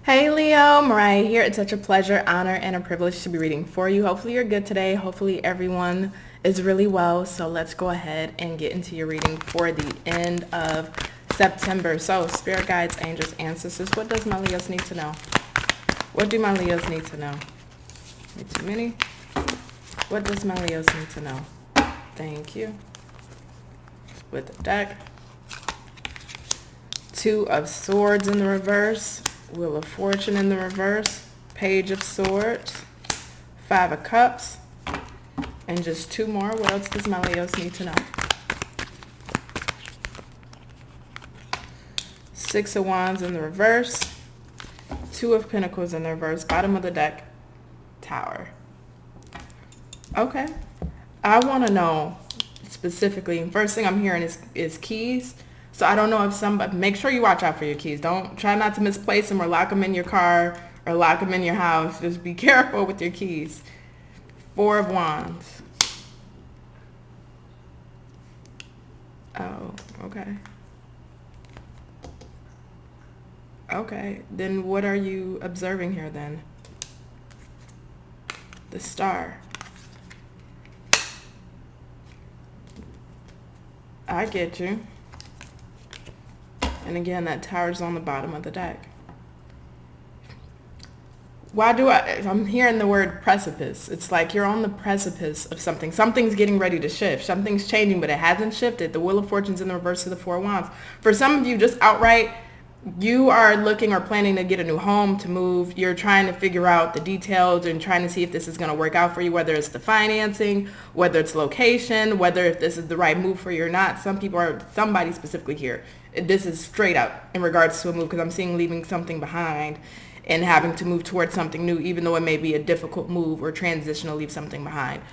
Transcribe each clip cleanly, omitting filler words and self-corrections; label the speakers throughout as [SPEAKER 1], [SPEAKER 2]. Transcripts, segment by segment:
[SPEAKER 1] Hey Leo, Mariah here. It's such a pleasure, honor, and a privilege to be reading for you. Hopefully you're good today. Hopefully everyone is really well. So let's go ahead and get into your reading for the end of September. So spirit guides, angels, ancestors, what does my Leos need to know? What do my Leos need to know? Way too many. What does my Leos need to know? Thank you. Split the deck. Two of Swords in the reverse. Wheel of Fortune in the reverse, Page of Swords, Five of Cups, and just two more. What else does my Leos need to know? Six of Wands in the reverse, Two of Pentacles in the reverse, bottom of the deck, Tower. Okay. I want to know specifically, first thing I'm hearing is keys. So I don't know if somebody, make sure you watch out for your keys. Try not to misplace them or lock them in your car or lock them in your house. Just be careful with your keys. Four of Wands. Oh, okay. Okay, then what are you observing here then? The Star. I get you. And again, that Tower's on the bottom of the deck. I'm hearing the word precipice. It's like you're on the precipice of something. Something's getting ready to shift. Something's changing, but it hasn't shifted. The Wheel of Fortune's in the reverse of the Four of Wands. For some of you, just outright, you are looking or planning to get a new home, to move. You're trying to figure out the details and trying to see if this is going to work out for you, whether it's the financing, whether it's location, whether if this is the right move for you or not. Somebody specifically here, this is straight up in regards to a move, because I'm seeing leaving something behind and having to move towards something new, even though it may be a difficult move or transition to leave something behind.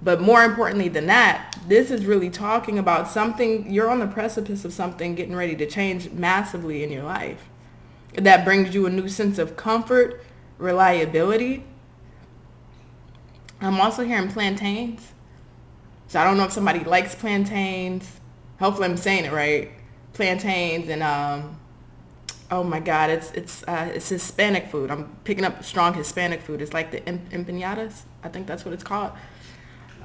[SPEAKER 1] But more importantly than that, this is really talking about something, you're on the precipice of something getting ready to change massively in your life. That brings you a new sense of comfort, reliability. I'm also hearing plantains. So I don't know if somebody likes plantains. Hopefully I'm saying it right. Plantains and oh my God, it's Hispanic food. I'm picking up strong Hispanic food. It's like the empanadas. I think that's what it's called.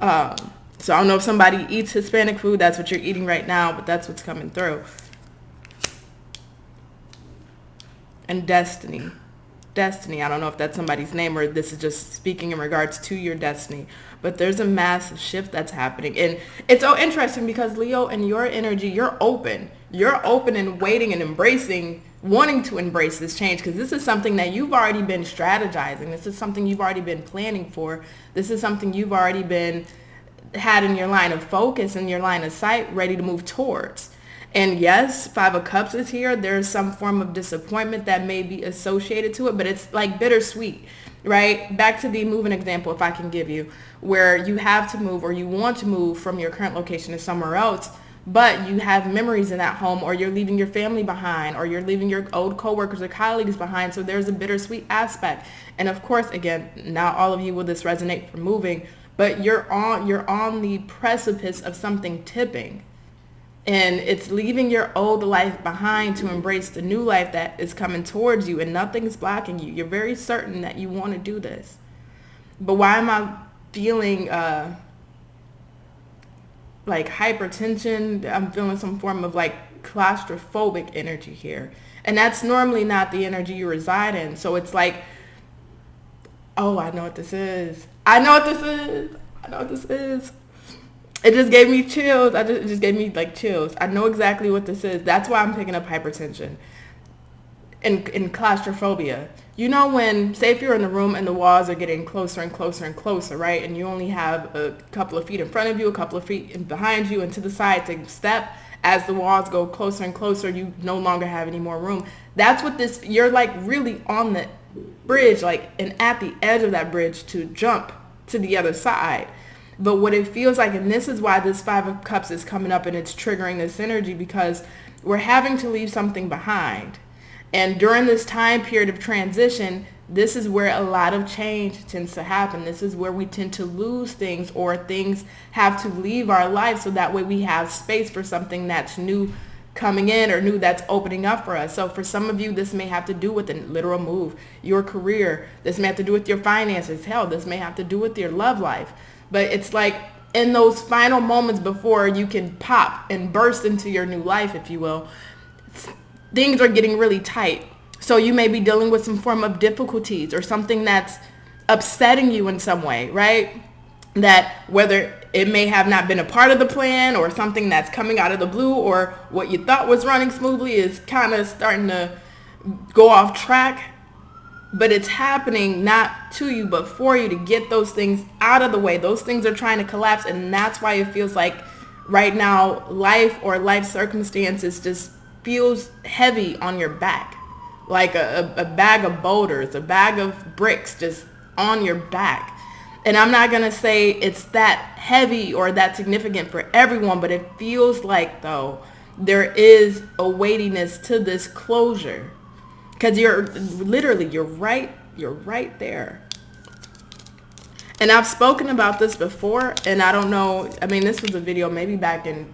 [SPEAKER 1] So I don't know if somebody eats Hispanic food, that's what you're eating right now, but that's what's coming through. And destiny. Destiny, I don't know if that's somebody's name or this is just speaking in regards to your destiny. But there's a massive shift that's happening. And it's so interesting because Leo, in your energy, you're open. You're open and waiting and embracing, wanting to embrace this change, because this is something that you've already been strategizing. This is something you've already been planning for. This is something you've already been had in your line of focus, in your line of sight, ready to move towards. And yes, Five of Cups is here. There's some form of disappointment that may be associated to it, but it's like bittersweet, right? Back to the moving example, if I can give you, where you have to move or you want to move from your current location to somewhere else, but you have memories in that home, or you're leaving your family behind, or you're leaving your old coworkers or colleagues behind. So there's a bittersweet aspect. And of course, again, not all of you will this resonate for moving, but you're on the precipice of something tipping. And it's leaving your old life behind to embrace the new life that is coming towards you, and nothing's blocking you. You're very certain that you want to do this. But why am I feeling like hypertension? I'm feeling some form of like claustrophobic energy here. And that's normally not the energy you reside in. So it's like, oh, I know what this is. It just gave me chills. It just gave me like chills. I know exactly what this is. That's why I'm picking up hypertension and claustrophobia. You know when, say if you're in the room and the walls are getting closer and closer and closer, right? And you only have a couple of feet in front of you, a couple of feet behind you, and to the side to step. As the walls go closer and closer, you no longer have any more room. That's what this, you're like really on the bridge, like, and at the edge of that bridge to jump to the other side. But what it feels like, and this is why this Five of Cups is coming up and it's triggering this energy, because we're having to leave something behind. And during this time period of transition, this is where a lot of change tends to happen. This is where we tend to lose things, or things have to leave our life, so that way we have space for something that's new coming in or new that's opening up for us. So for some of you, this may have to do with a literal move, your career. This may have to do with your finances. Hell, this may have to do with your love life. But it's like in those final moments before you can pop and burst into your new life, if you will, things are getting really tight. So you may be dealing with some form of difficulties or something that's upsetting you in some way, right? That whether it may have not been a part of the plan or something that's coming out of the blue, or what you thought was running smoothly is kind of starting to go off track. But it's happening not to you, but for you to get those things out of the way. Those things are trying to collapse. And that's why it feels like right now life or life circumstances just feels heavy on your back. Like a bag of boulders, a bag of bricks just on your back. And I'm not going to say it's that heavy or that significant for everyone, but it feels like, though, there is a weightiness to this closure. Because you're right there. And I've spoken about this before, and I don't know, I mean, this was a video maybe back in,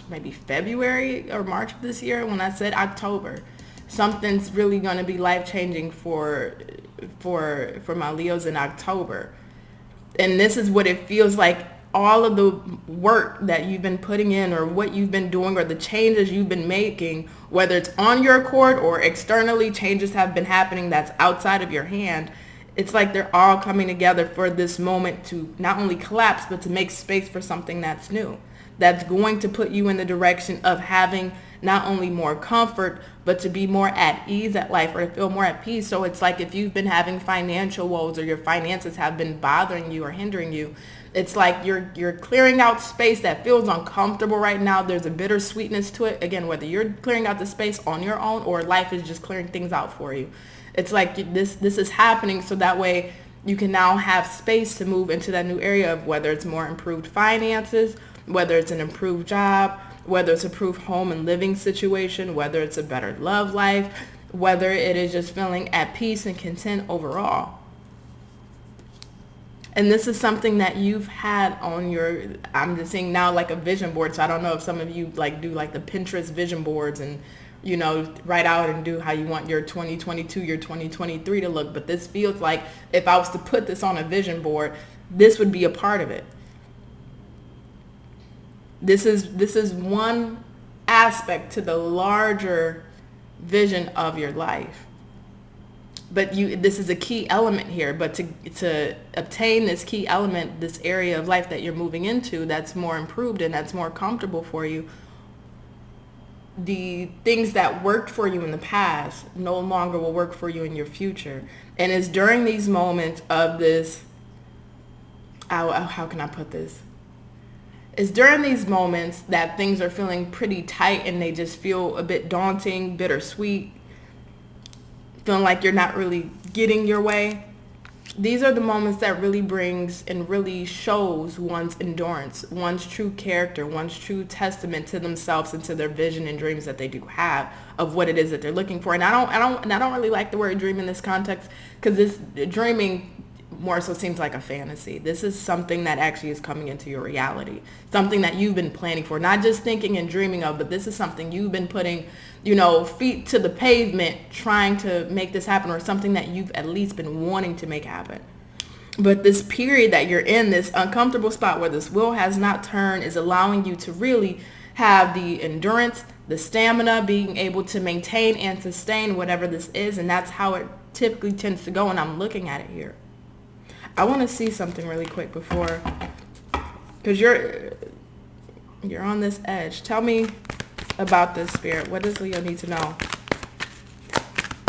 [SPEAKER 1] maybe February or March of this year when I said October. Something's really going to be life-changing for my Leos in October. And this is what it feels like. All of the work that you've been putting in, or what you've been doing, or the changes you've been making, whether it's on your accord or externally, changes have been happening that's outside of your hand. It's like they're all coming together for this moment to not only collapse, but to make space for something that's new, that's going to put you in the direction of having not only more comfort, but to be more at ease at life, or to feel more at peace. So it's like if you've been having financial woes, or your finances have been bothering you or hindering you, it's like you're clearing out space that feels uncomfortable right now. There's a bittersweetness to it. Again, whether you're clearing out the space on your own or life is just clearing things out for you. It's like this is happening so that way you can now have space to move into that new area of whether it's more improved finances, whether it's an improved job, whether it's improved home and living situation, whether it's a better love life, whether it is just feeling at peace and content overall. And this is something that you've had on your, I'm just saying now, like a vision board. So I don't know if some of you like do like the Pinterest vision boards and, you know, write out and do how you want your 2022, your 2023 to look. But this feels like if I was to put this on a vision board, this would be a part of it. This is one aspect to the larger vision of your life. But this is a key element here. But to obtain this key element, this area of life that you're moving into that's more improved and that's more comfortable for you, the things that worked for you in the past no longer will work for you in your future. And it's during these moments of this, how can I put this? It's during these moments that things are feeling pretty tight and they just feel a bit daunting, bittersweet, feeling like you're not really getting your way. These are the moments that really brings and really shows one's endurance, one's true character, one's true testament to themselves and to their vision and dreams that they do have of what it is that they're looking for. And I don't really like the word dream in this context, because this dreaming more so seems like a fantasy. This is something that actually is coming into your reality, something that you've been planning for, not just thinking and dreaming of, but this is something you've been putting, feet to the pavement trying to make this happen, or something that you've at least been wanting to make happen. But this period that you're in, this uncomfortable spot where this wheel has not turned, is allowing you to really have the endurance, the stamina, being able to maintain and sustain whatever this is. And that's how it typically tends to go. And I'm looking at it here. I want to see something really quick before, because you're on this edge. Tell me about this, Spirit. What does Leo need to know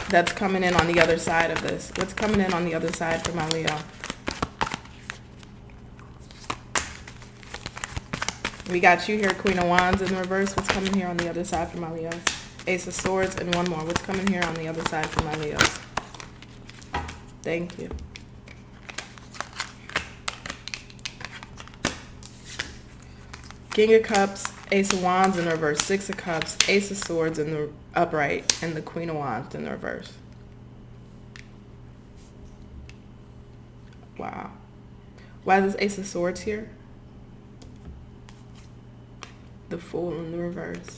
[SPEAKER 1] that's coming in on the other side of this? What's coming in on the other side for my Leo? We got you here, Queen of Wands in the reverse. What's coming here on the other side for my Leos? Ace of Swords and one more. What's coming here on the other side for my Leos? Thank you. King of Cups, Ace of Wands in the reverse, Six of Cups, Ace of Swords in the upright, and the Queen of Wands in the reverse. Wow. Why is this Ace of Swords here? The Fool in the reverse.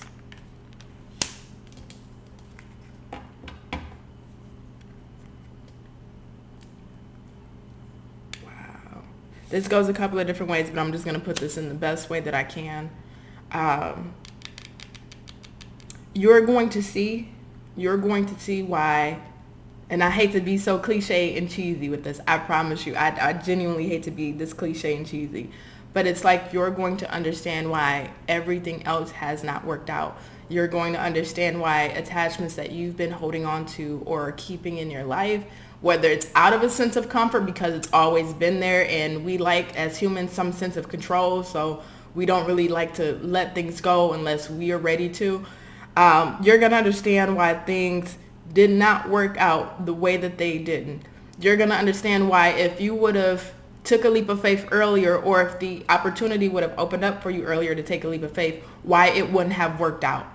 [SPEAKER 1] This goes a couple of different ways, but I'm just going to put this in the best way that I can. You're going to see why, and I hate to be so cliche and cheesy with this. I promise you, I genuinely hate to be this cliche and cheesy. But it's like you're going to understand why everything else has not worked out. You're going to understand why attachments that you've been holding on to or keeping in your life, whether it's out of a sense of comfort because it's always been there, and we like as humans some sense of control, so we don't really like to let things go unless we are ready to. You're going to understand why things did not work out the way that they didn't. You're going to understand why if you would have took a leap of faith earlier, or if the opportunity would have opened up for you earlier to take a leap of faith, why it wouldn't have worked out.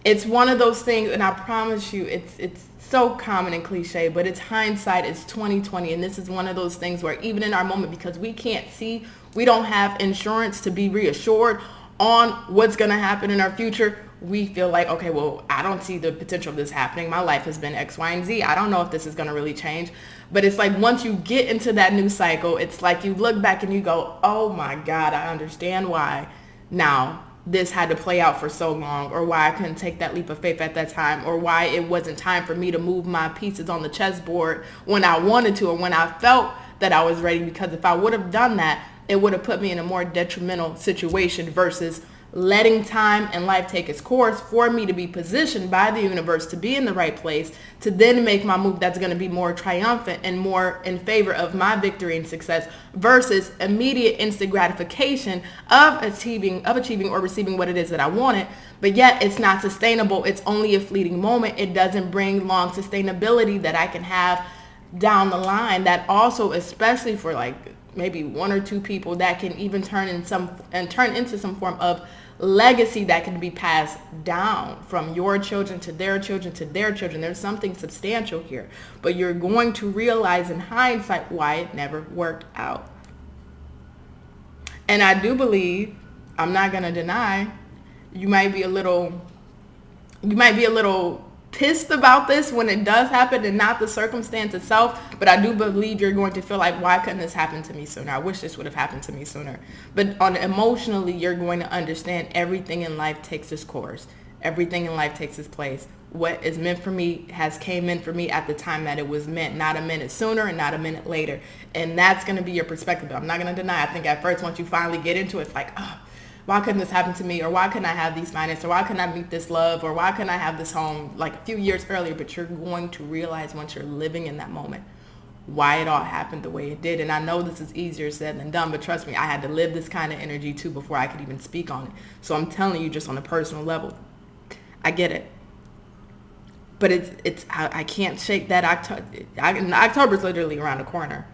[SPEAKER 1] It's one of those things, and I promise you, it's so common and cliche, but it's hindsight, it's 2020, and this is one of those things where even in our moment, because we can't see, we don't have insurance to be reassured on what's going to happen in our future, we feel like, okay, well, I don't see the potential of this happening. My life has been X, Y, and Z. I don't know if this is going to really change. But it's like once you get into that new cycle, it's like you look back and you go, oh my God, I understand why now this had to play out for so long, or why I couldn't take that leap of faith at that time, or why it wasn't time for me to move my pieces on the chessboard when I wanted to, or when I felt that I was ready. Because if I would have done that, it would have put me in a more detrimental situation versus letting time and life take its course for me to be positioned by the universe to be in the right place, to then make my move that's going to be more triumphant and more in favor of my victory and success, versus immediate instant gratification of achieving or receiving what it is that I wanted, but yet it's not sustainable. It's only a fleeting moment. It doesn't bring long sustainability that I can have down the line, that also, especially for like maybe one or two people, that can even turn into some form of legacy that can be passed down from your children to their children to their children. There's something substantial here, but you're going to realize in hindsight why it never worked out. And I do believe, I'm not going to deny, you might be a little pissed about this when it does happen and not the circumstance itself, but I do believe you're going to feel like, why couldn't this happen to me sooner? I wish this would have happened to me sooner. But emotionally, you're going to understand everything in life takes its course. Everything in life takes its place. What is meant for me has came in for me at the time that it was meant, not a minute sooner and not a minute later. And that's going to be your perspective. I'm not going to deny. I think at first, once you finally get into it, it's like, oh, why couldn't this happen to me? Or why couldn't I have these finances? Or why couldn't I meet this love? Or why couldn't I have this home like a few years earlier? But you're going to realize once you're living in that moment why it all happened the way it did. And I know this is easier said than done, but trust me, I had to live this kind of energy too before I could even speak on it. So I'm telling you just on a personal level, I get it. But I can't shake that October's literally around the corner.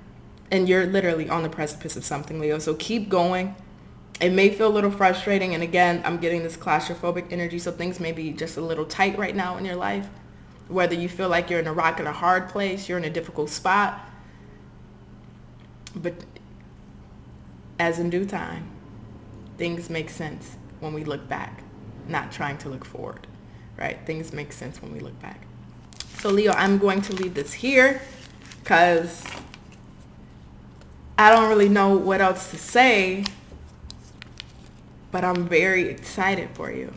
[SPEAKER 1] And you're literally on the precipice of something, Leo. So keep going. It may feel a little frustrating, and again, I'm getting this claustrophobic energy, so things may be just a little tight right now in your life. Whether you feel like you're in a rock and a hard place, you're in a difficult spot, but as in due time, things make sense when we look back, not trying to look forward, right? Things make sense when we look back. So Leo, I'm going to leave this here because I don't really know what else to say. But I'm very excited for you.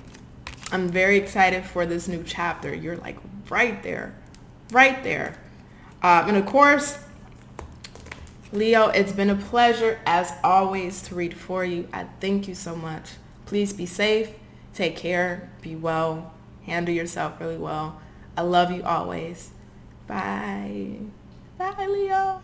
[SPEAKER 1] I'm very excited for this new chapter. You're like right there. And of course, Leo, it's been a pleasure as always to read for you. I thank you so much. Please be safe. Take care. Be well. Handle yourself really well. I love you always. Bye. Bye, Leo.